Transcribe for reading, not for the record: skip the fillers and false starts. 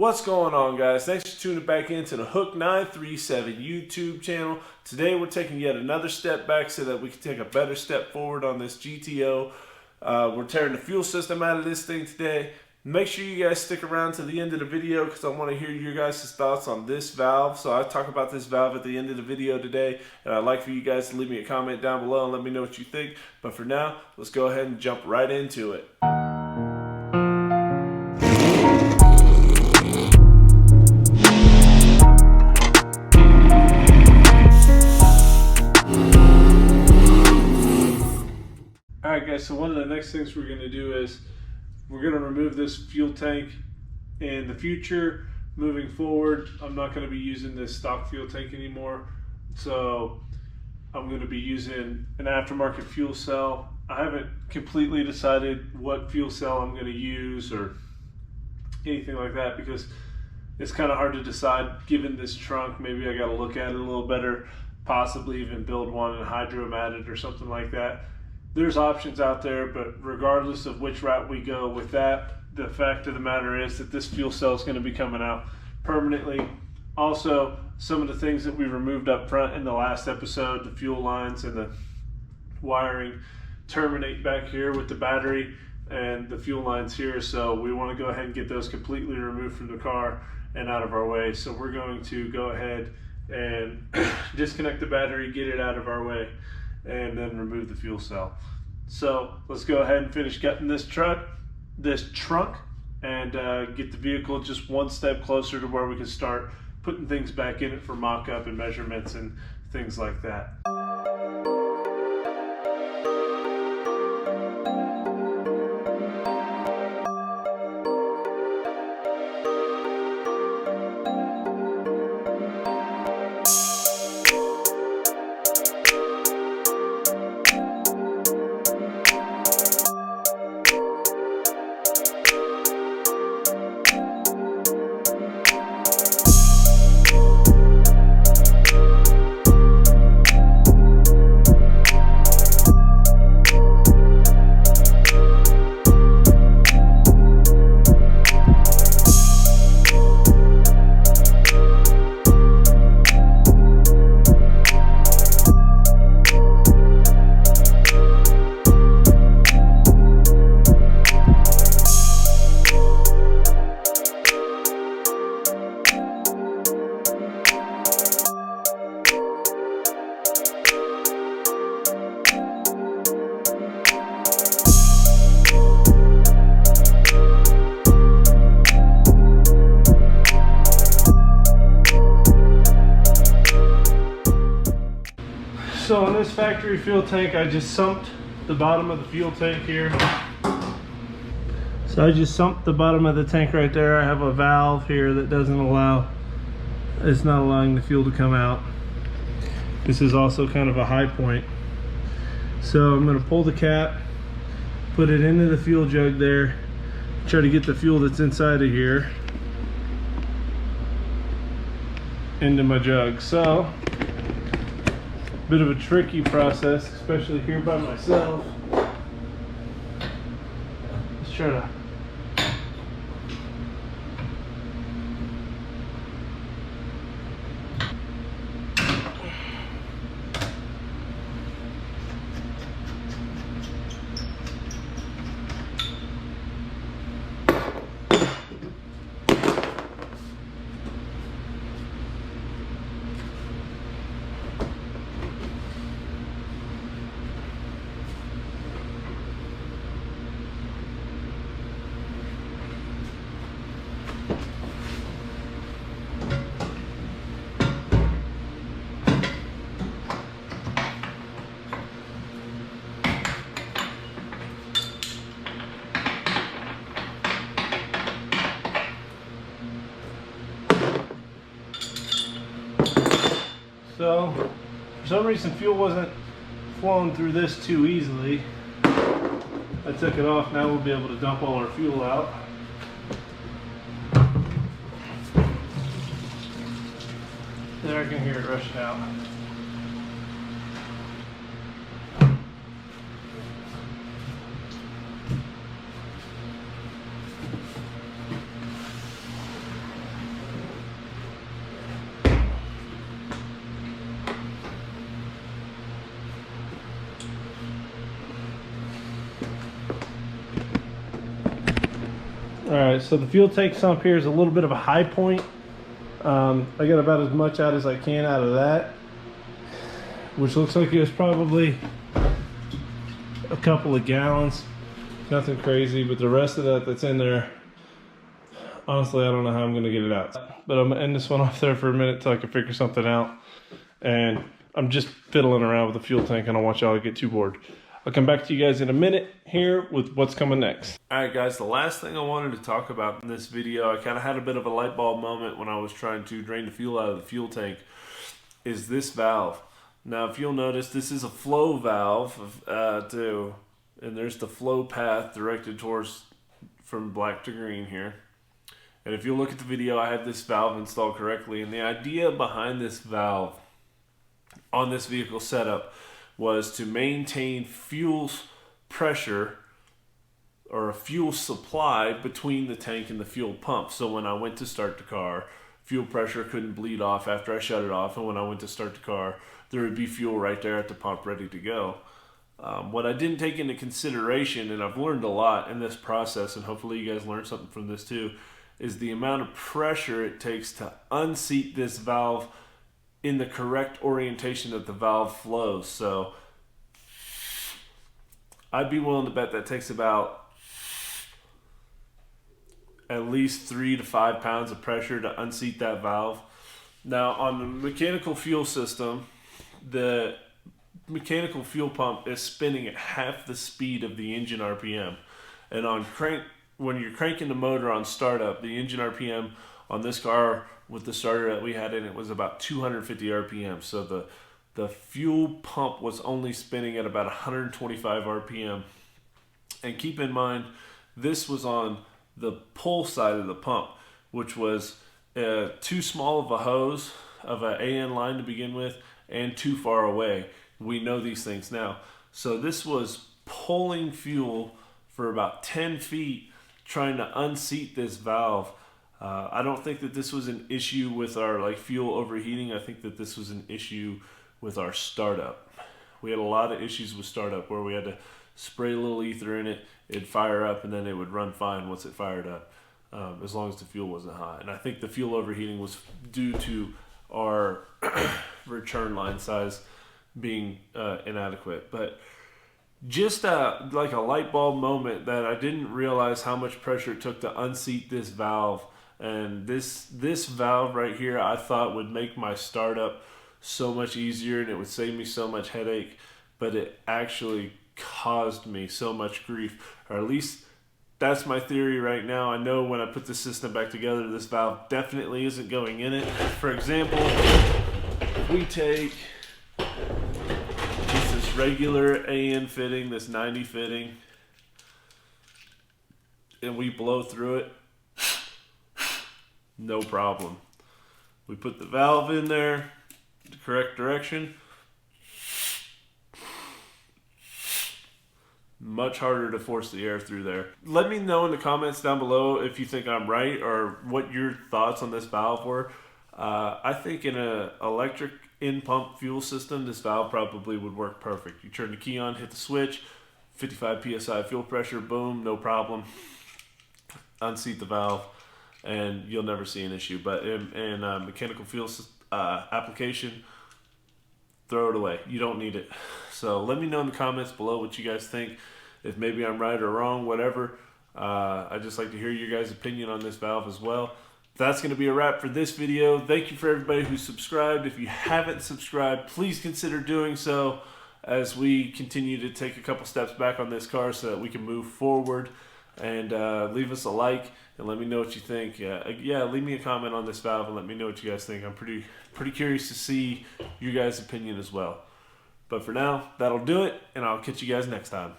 What's going on, guys? Thanks for tuning back into the Hook 937 YouTube channel. Today we're taking yet another step back so that we can take a better step forward on this GTO. We're tearing the fuel system out of this thing today. Make sure you guys stick around to the end of the video because I want to hear your guys' thoughts on this valve. So I talk about this valve at the end of the video today, and I'd like for you guys to leave me a comment down below and let me know what you think. But for now, let's go ahead and jump right into it. Alright guys, so one of the next things we're going to do is we're going to remove this fuel tank. In the future, moving forward, I'm not going to be using this stock fuel tank anymore. So I'm going to be using an aftermarket fuel cell. I haven't completely decided what fuel cell I'm going to use or anything like that because it's kind of hard to decide given this trunk. Maybe I got to look at it a little better, possibly even build one and hydromat it or something like that. There's options out there, but regardless of which route we go with that, the fact of the matter is that this fuel cell is going to be coming out permanently. Also, some of the things that we removed up front in the last episode, the fuel lines and the wiring, terminate back here with the battery and the fuel lines here. So we want to go ahead and get those completely removed from the car and out of our way. So we're going to go ahead and disconnect the battery, get it out of our way, and then remove the fuel cell. So let's go ahead and finish gutting this trunk and get the vehicle just one step closer to where we can start putting things back in it for mock-up and measurements and things like that. So on this factory fuel tank, I just sumped the bottom of the fuel tank here. So I just sumped the bottom of the tank right there. I have a valve here that doesn't allow, it's not allowing the fuel to come out. This is also kind of a high point. So I'm going to pull the cap, put it into the fuel jug there, try to get the fuel that's inside of here into my jug. So bit of a tricky process, especially here by myself. Let's try to So, for some reason fuel wasn't flowing through this too easily. I took it off. Now we'll be able to dump all our fuel out. There, I can hear it rushing out. All right, so the fuel tank sump here is a little bit of a high point. I got about as much out as I can out of that, which looks like it was probably a couple of gallons. Nothing crazy, but the rest of that that's in there, honestly, I don't know how I'm gonna get it out. But I'm gonna end this one off there for a minute till I can figure something out. And I'm just fiddling around with the fuel tank. I don't want y'all to get too bored. I'll come back to you guys in a minute here with what's coming next. All right, guys, the last thing I wanted to talk about in this video, I kind of had a bit of a light bulb moment when I was trying to drain the fuel out of the fuel tank, is this valve. Now, if you'll notice, this is a flow valve too, and there's the flow path directed towards from black to green here. And if you look at the video, I have this valve installed correctly, and the idea behind this valve on this vehicle setup was to maintain fuel pressure or a fuel supply between the tank and the fuel pump. So when I went to start the car, fuel pressure couldn't bleed off after I shut it off, and when I went to start the car, there would be fuel right there at the pump ready to go. What I didn't take into consideration, and I've learned a lot in this process, and hopefully you guys learned something from this too, is the amount of pressure it takes to unseat this valve in the correct orientation that the valve flows. So I'd be willing to bet that takes about at least 3 to 5 pounds of pressure to unseat that valve. Now, on the mechanical fuel system, the mechanical fuel pump is spinning at half the speed of the engine RPM. And when you're cranking the motor on startup, the engine RPM on this car with the starter that we had in it was about 250 RPM. So the fuel pump was only spinning at about 125 RPM. And keep in mind, this was on the pull side of the pump, which was too small of a hose of an AN line to begin with and too far away. We know these things now. So this was pulling fuel for about 10 feet trying to unseat this valve. I don't think that this was an issue with our fuel overheating. I think that this was an issue with our startup. We had a lot of issues with startup where we had to spray a little ether in it, it'd fire up, and then it would run fine once it fired up, as long as the fuel wasn't hot. And I think the fuel overheating was due to our return line size being inadequate. But just like a light bulb moment that I didn't realize how much pressure it took to unseat this valve. And this valve right here I thought would make my startup so much easier and it would save me so much headache, but it actually caused me so much grief, or at least that's my theory right now. I know when I put the system back together, this valve definitely isn't going in it. For example, if we take just this regular AN fitting, this 90 fitting, and we blow through it, no problem. We put the valve in there, the correct direction, much harder to force the air through there. Let me know in the comments down below if you think I'm right or what your thoughts on this valve were. I think in an electric in-pump fuel system, this valve probably would work perfect. You turn the key on, hit the switch, 55 PSI fuel pressure, boom, no problem. Unseat the valve, and you'll never see an issue. But in mechanical fuel application, throw it away. You don't need it. So let me know in the comments below what you guys think. If maybe I'm right or wrong, whatever. I'd just like to hear your guys' opinion on this valve as well. That's going to be a wrap for this video. Thank you for everybody who subscribed. If you haven't subscribed, please consider doing so as we continue to take a couple steps back on this car so that we can move forward. And leave us a like and let me know what you think. Yeah, leave me a comment on this valve and let me know what you guys think. I'm pretty curious to see your guys' opinion as well. But for now, that'll do it, and I'll catch you guys next time.